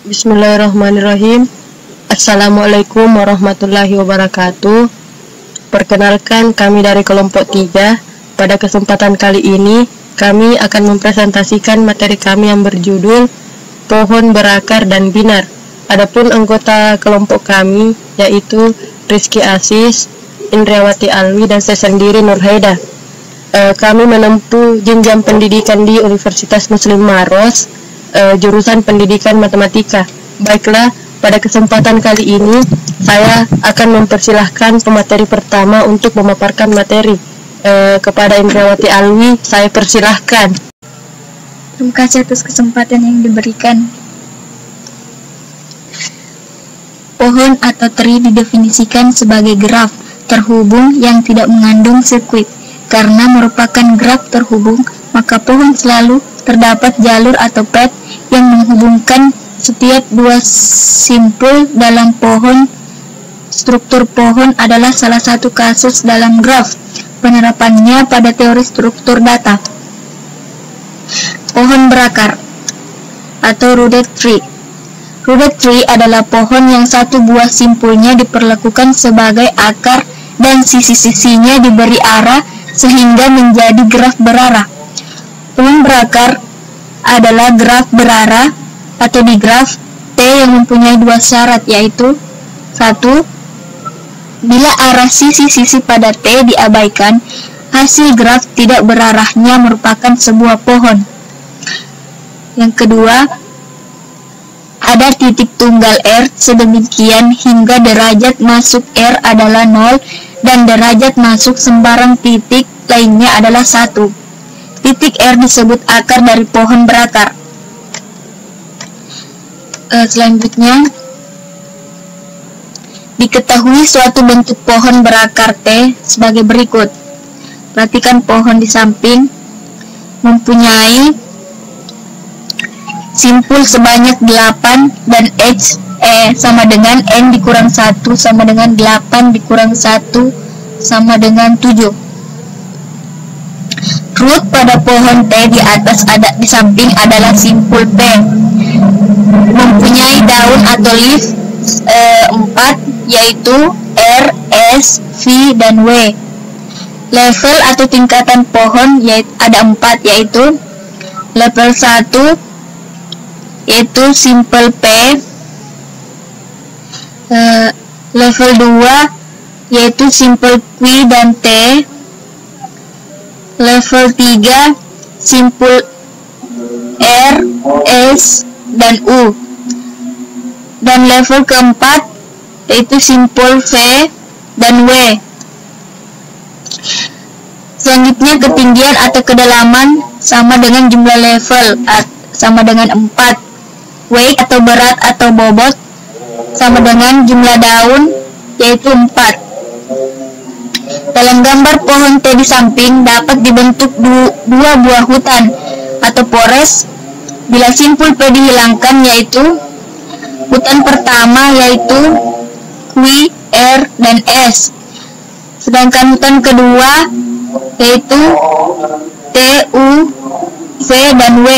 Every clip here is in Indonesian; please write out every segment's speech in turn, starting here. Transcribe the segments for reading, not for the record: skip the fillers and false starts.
Bismillahirrahmanirrahim. Assalamualaikum warahmatullahi wabarakatuh. Perkenalkan, kami dari kelompok 3. Pada kesempatan kali ini, kami akan mempresentasikan materi kami yang berjudul Pohon Berakar dan Binar. Adapun anggota kelompok kami yaitu Rizky Asis, Indriawati Alwi, dan saya sendiri Nurhaida. Kami menempuh jenjang pendidikan di Universitas Muslim Maros, jurusan pendidikan matematika. Baiklah, pada kesempatan kali ini saya akan mempersilahkan pemateri pertama untuk memaparkan materi. Kepada Indriawati Alwi, saya persilahkan. Terima kasih atas kesempatan yang diberikan. Pohon atau tree didefinisikan sebagai graf terhubung yang tidak mengandung sirkuit. Karena merupakan graf terhubung, maka pohon selalu terdapat jalur atau path yang menghubungkan setiap dua simpul dalam pohon. Struktur pohon adalah salah satu kasus dalam graf. Penerapannya pada teori struktur data. Pohon berakar atau rooted tree. Rooted tree adalah pohon yang satu buah simpulnya diperlakukan sebagai akar dan sisi-sisinya diberi arah sehingga menjadi graf berarah. Pohon berakar adalah graf berarah atau digraf T yang mempunyai dua syarat, yaitu 1. Bila arah sisi-sisi pada T diabaikan, hasil graf tidak berarahnya merupakan sebuah pohon. Yang kedua, ada titik tunggal R sedemikian hingga derajat masuk R adalah 0 dan derajat masuk sembarang titik lainnya adalah 1. Titik R disebut akar dari pohon berakar. Selanjutnya, diketahui suatu bentuk pohon berakar T sebagai berikut. Perhatikan pohon di samping mempunyai simpul sebanyak 8 dan H sama dengan N dikurang 1 sama dengan 8 dikurang 1 sama dengan 7. Root pada pohon T di atas di samping adalah simpul P. Mempunyai daun atau leaf 4 yaitu R, S, V, dan W. Level atau tingkatan pohon ada 4 yaitu level 1 yaitu simple P, level 2 yaitu simple Q dan T, level 3 simple R, S, dan U, dan level keempat yaitu simple V dan W. Selanjutnya, ketinggian atau kedalaman sama dengan jumlah level sama dengan 4. Weight atau berat atau bobot sama dengan jumlah daun yaitu 4. Dalam gambar pohon T di samping dapat dibentuk dua buah hutan atau forest bila simpul P dihilangkan, yaitu hutan pertama yaitu Q, R, dan S, sedangkan hutan kedua yaitu T, U, V, dan W.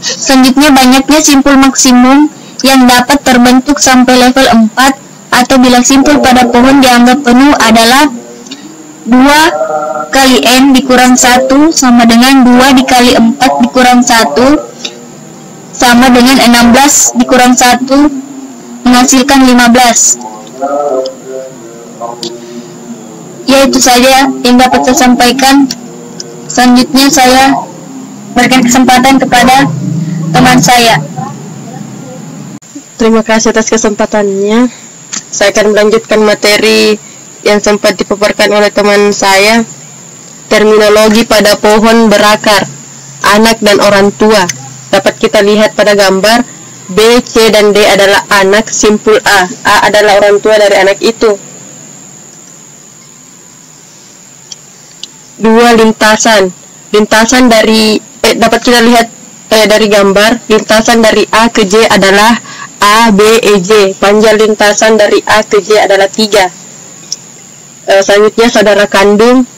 Selanjutnya, banyaknya simpul maksimum yang dapat terbentuk sampai level 4 atau bila simpul pada pohon dianggap penuh adalah 2 kali N dikurang 1 sama dengan 2 dikali 4 dikurang 1 sama dengan 16 dikurang 1 menghasilkan 15. Ya, itu saja yang dapat saya sampaikan. Selanjutnya saya berikan kesempatan kepada teman saya. Terima kasih atas kesempatannya. Saya akan melanjutkan materi yang sempat dipaparkan oleh teman saya. Terminologi pada pohon berakar, anak dan orang tua. Dapat kita lihat pada gambar B, C, dan D adalah anak simpul A. A adalah orang tua dari anak itu. 2. Lintasan dari dapat kita lihat dari gambar, lintasan dari A ke J adalah A, B, E, J. Panjang lintasan dari A ke J adalah 3. Selanjutnya, saudara kandung.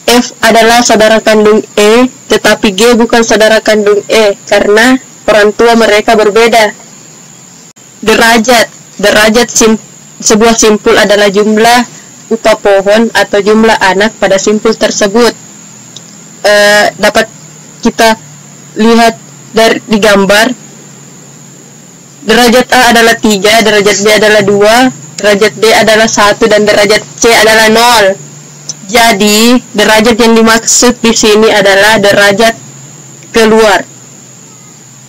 F adalah saudara kandung E, tetapi G bukan saudara kandung E, karena orang tua mereka berbeda. Derajat sebuah simpul adalah jumlah upah pohon atau jumlah anak pada simpul tersebut. Dapat kita lihat di gambar. Derajat A adalah 3, derajat B adalah 2, derajat D adalah 1, dan derajat C adalah 0. Jadi, derajat yang dimaksud di sini adalah derajat keluar.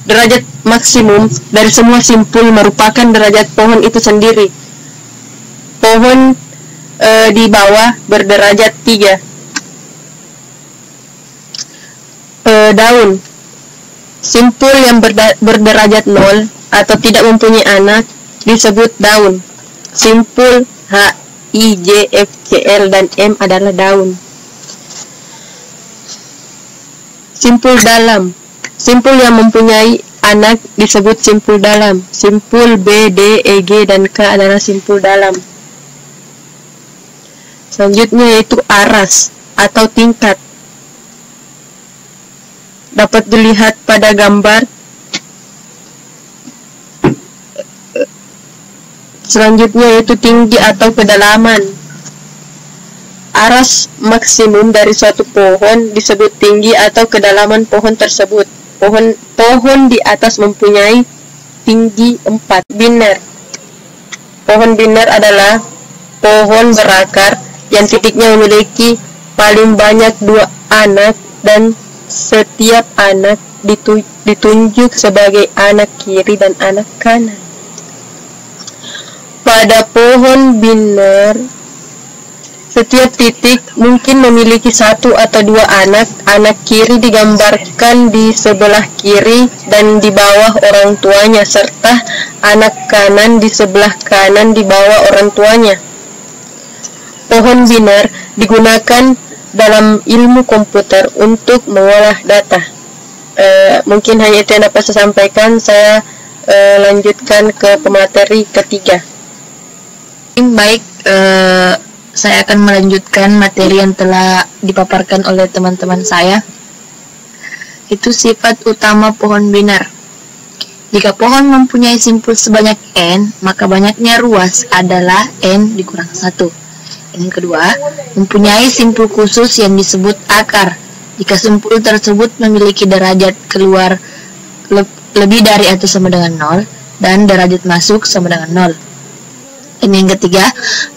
Derajat maksimum dari semua simpul merupakan derajat pohon itu sendiri. Pohon di bawah berderajat 3. Daun. Simpul yang berderajat 0 atau tidak mempunyai anak disebut daun. Simpul H, I, J, F, C, L, dan M adalah daun. Simpul dalam. Simpul yang mempunyai anak disebut simpul dalam. Simpul B, D, E, G, dan K adalah simpul dalam. Selanjutnya yaitu aras atau tingkat. Dapat dilihat pada gambar. Selanjutnya yaitu tinggi atau kedalaman. Aras maksimum dari suatu pohon disebut tinggi atau kedalaman pohon tersebut. Pohon di atas mempunyai tinggi 4. Biner. Pohon biner adalah pohon berakar yang titiknya memiliki paling banyak 2 anak dan setiap anak ditunjuk sebagai anak kiri dan anak kanan. Pada pohon biner, setiap titik mungkin memiliki 1 atau 2 anak. Anak kiri digambarkan di sebelah kiri dan di bawah orang tuanya, serta anak kanan di sebelah kanan di bawah orang tuanya. Pohon biner digunakan dalam ilmu komputer untuk mengolah data. Mungkin hanya itu yang dapat saya sampaikan. Saya lanjutkan ke pemateri ketiga. Baik, saya akan melanjutkan materi yang telah dipaparkan oleh teman-teman saya. Itu sifat utama pohon biner. Jika pohon mempunyai simpul sebanyak n, maka banyaknya ruas adalah n dikurang 1. Yang kedua, mempunyai simpul khusus yang disebut akar. Jika simpul tersebut memiliki derajat keluar lebih dari atau sama dengan 0 dan derajat masuk sama dengan 0. Dan yang ketiga,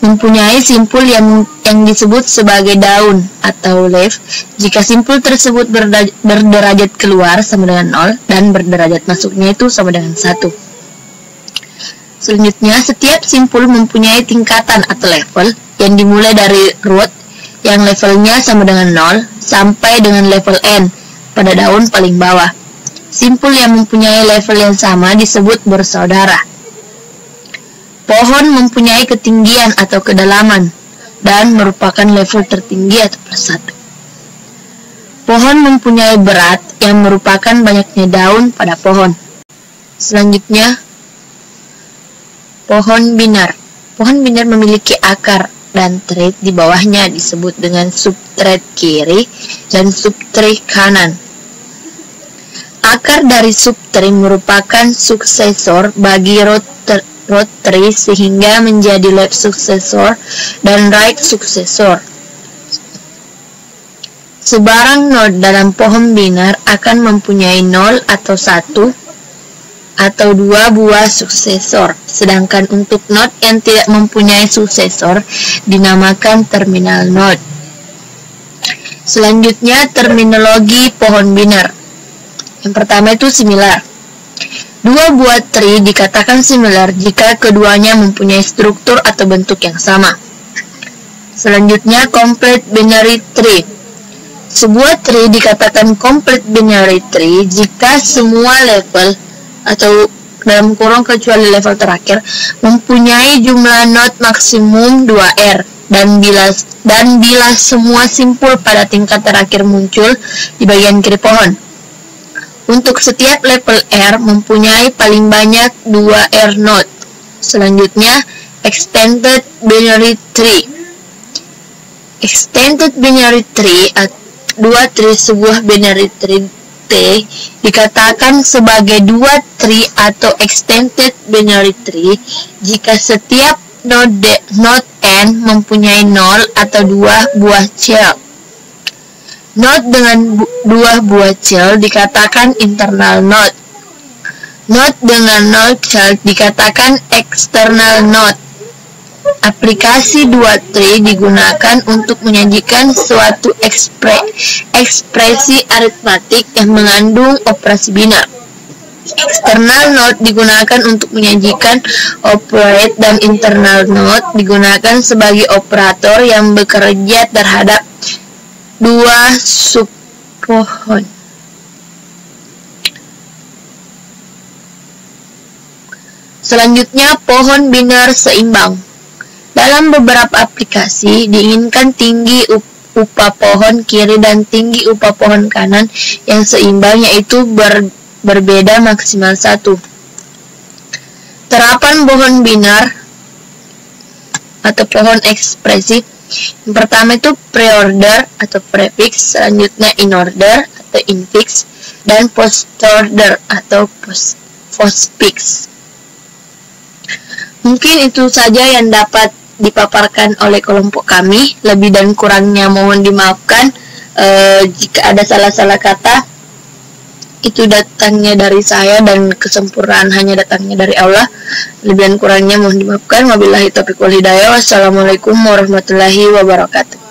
mempunyai simpul yang disebut sebagai daun atau leaf jika simpul tersebut berderajat keluar sama dengan 0 dan berderajat masuknya itu sama dengan 1. Selanjutnya, setiap simpul mempunyai tingkatan atau level yang dimulai dari root yang levelnya sama dengan 0 sampai dengan level n pada daun paling bawah. Simpul yang mempunyai level yang sama disebut bersaudara. Pohon mempunyai ketinggian atau kedalaman dan merupakan level tertinggi atau +1. Pohon mempunyai berat yang merupakan banyaknya daun pada pohon. Selanjutnya, pohon biner. Pohon biner memiliki akar dan trait di bawahnya disebut dengan subtrait kiri dan subtrait kanan. Akar dari subtrait merupakan suksesor bagi root tree sehingga menjadi left successor dan right successor. Sebarang node dalam pohon biner akan mempunyai 0 atau 1 atau 2 buah suksesor, sedangkan untuk node yang tidak mempunyai suksesor dinamakan terminal node. Selanjutnya, terminologi pohon biner. Yang pertama itu similar. Dua buah tree dikatakan similar jika keduanya mempunyai struktur atau bentuk yang sama. Selanjutnya, complete binary tree. Sebuah tree dikatakan complete binary tree jika semua level atau dalam kurung kecuali level terakhir mempunyai jumlah node maksimum 2R dan bila semua simpul pada tingkat terakhir muncul di bagian kiri pohon. Untuk setiap level R mempunyai paling banyak 2R node. Selanjutnya, extended binary tree. Extended binary tree, dua tree sebuah binary tree T dikatakan sebagai dua tree atau extended binary tree jika setiap node n mempunyai 0 atau 2 buah child. Node dengan 2 buah child dikatakan internal node. Node dengan 0 child dikatakan external node. Aplikasi dua tree digunakan untuk menyajikan suatu ekspresi aritmatik yang mengandung operasi biner. External node digunakan untuk menyajikan operate dan internal node digunakan sebagai operator yang bekerja terhadap dua subpohon. Selanjutnya, pohon biner seimbang. Dalam beberapa aplikasi, diinginkan tinggi upah pohon kiri dan tinggi upah pohon kanan yang seimbang, yaitu berbeda maksimal 1. Terapan pohon biner atau pohon ekspresi. Yang pertama itu preorder atau prefix, selanjutnya inorder atau infix, dan postorder atau postfix. Mungkin itu saja yang dapat dipaparkan oleh kelompok kami. Lebih dan kurangnya mohon dimaafkan. Jika ada salah-salah kata, itu datangnya dari saya dan kesempurnaan hanya datangnya dari Allah. Lebih dan kurangnya mohon dimaafkan. Wabillahi taufiq wal hidayah. Wassalamualaikum warahmatullahi wabarakatuh.